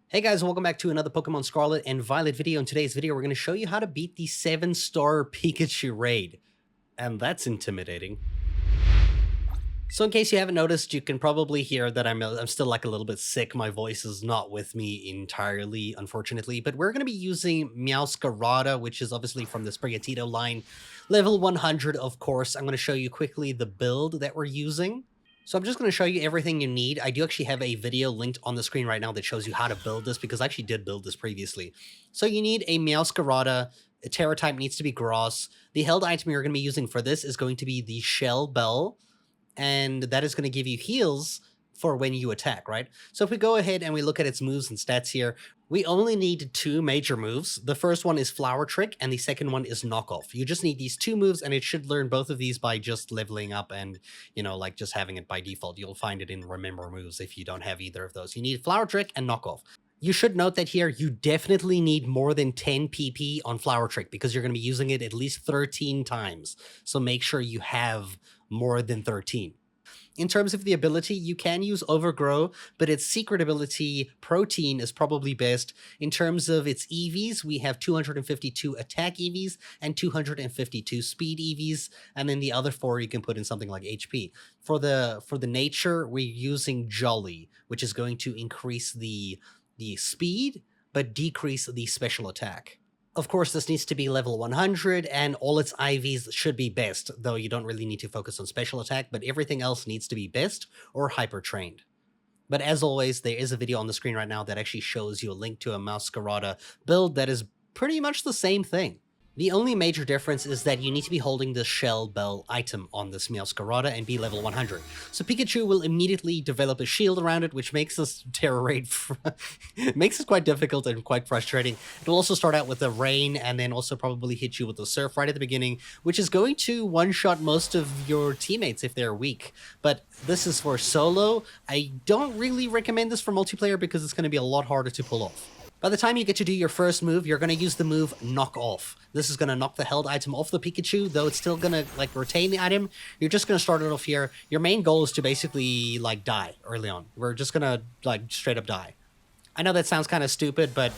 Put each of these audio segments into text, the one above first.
Hey guys, welcome back to another Pokemon Scarlet and Violet video. In today's video, we're going to show you how to beat the 7-star Pikachu raid. And that's intimidating. So in case you haven't noticed, you can probably hear that I'm still like a little bit sick. My voice is not with me entirely, unfortunately. But we're going to be using Meowscarada, which is obviously from the Sprigatito line. Level 100, of course. I'm going to show you quickly the build that we're using. So I'm just going to show you everything you need. I do actually have a video linked on the screen right now that shows you how to build this because I actually did build this previously. So you need a Meowscarada. A Tera type needs to be Grass. The held item you're going to be using for this is going to be the Shell Bell. And that is going to give you heals for when you attack, right? So if we go ahead and we look at its moves and stats here, we only need two major moves. The first one is Flower Trick, and the second one is Knock Off. You just need these two moves, and it should learn both of these by just leveling up and, like just having it by default. You'll find it in Remember Moves if you don't have either of those. You need Flower Trick and Knock Off. You should note that here, you definitely need more than 10 PP on Flower Trick because you're going to be using it at least 13 times. So make sure you have more than 13. In terms of the ability, you can use Overgrow, but its secret ability, Protein, is probably best. In terms of its EVs, we have 252 attack EVs and 252 speed EVs, and then the other four you can put in something like HP. For the nature, we're using Jolly, which is going to increase the speed, but decrease the special attack. Of course, this needs to be level 100, and all its IVs should be best, though you don't really need to focus on special attack, but everything else needs to be best or hyper-trained. But as always, there is a video on the screen right now that actually shows you a link to a Meowscarada build that is pretty much the same thing. The only major difference is that you need to be holding the Shell Bell item on this Meowscarada and be level 100. So Pikachu will immediately develop a shield around it, which makes this Tera raid makes it quite difficult and quite frustrating. It will also start out with the Rain and then also probably hit you with the Surf right at the beginning, which is going to one-shot most of your teammates if they're weak. But this is for solo. I don't really recommend this for multiplayer because it's going to be a lot harder to pull off. By the time you get to do your first move, you're going to use the move Knock Off. This is going to knock the held item off the Pikachu, though it's still going to retain the item. You're just going to start it off here. Your main goal is to basically die early on. We're just going to straight up die. I know that sounds kind of stupid, but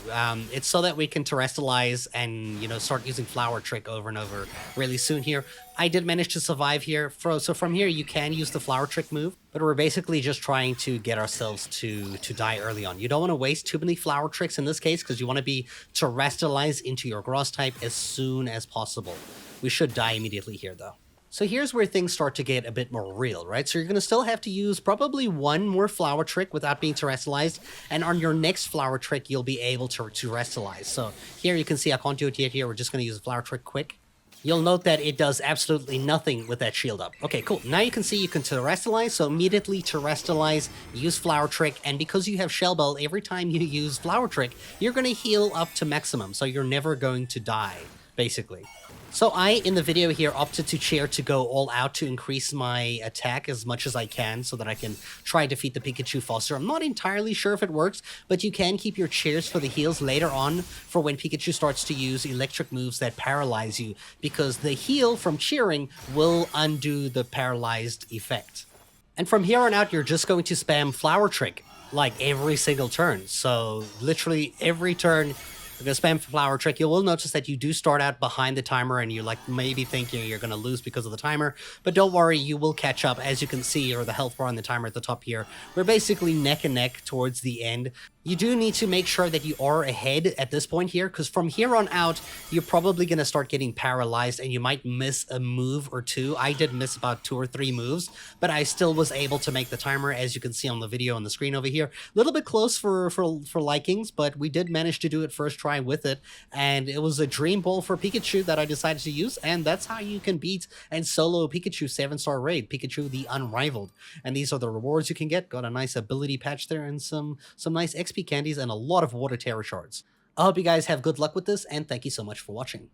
it's so that we can terrestrialize and, start using Flower Trick over and over really soon here. I did manage to survive here. So from here, you can use the Flower Trick move, but we're basically just trying to get ourselves to die early on. You don't want to waste too many Flower Tricks in this case because you want to be terrestrialized into your Grass type as soon as possible. We should die immediately here, though. So here's where things start to get a bit more real, right? So you're going to still have to use probably one more Flower Trick without being terrestrialized, and on your next Flower Trick, you'll be able to terrestrialize. So here you can see I can't do it yet here. We're just going to use a Flower Trick quick. You'll note that it does absolutely nothing with that shield up. Okay, cool. Now you can see you can terrestrialize, so immediately terrestrialize, use Flower Trick, and because you have Shell Bell, every time you use Flower Trick, you're going to heal up to maximum, so you're never going to die, basically. So I, in the video here, opted to chair to go all out to increase my attack as much as I can so that I can try to defeat the Pikachu faster. I'm not entirely sure if it works, but you can keep your chairs for the heals later on for when Pikachu starts to use electric moves that paralyze you, because the heal from cheering will undo the paralyzed effect. And from here on out, you're just going to spam Flower Trick like every single turn. So literally every turn, we're going to spam Flower Trick. You will notice that you do start out behind the timer and you maybe think you're going to lose because of the timer, but don't worry, you will catch up. As you can see, or the health bar on the timer at the top here, we're basically neck and neck towards the end. You do need to make sure that you are ahead at this point here, because from here on out, you're probably going to start getting paralyzed and you might miss a move or two. I did miss about 2 or 3 moves, but I still was able to make the timer, as you can see on the video on the screen over here. A little bit close for likings, but we did manage to do it first try with it, and it was a dream ball for Pikachu that I decided to use, and that's how you can beat and solo Pikachu 7-star raid, Pikachu the Unrivaled. And these are the rewards you can get. Got a nice ability patch there and some nice XP candies and a lot of water Tera shards. I hope you guys have good luck with this, and thank you so much for watching.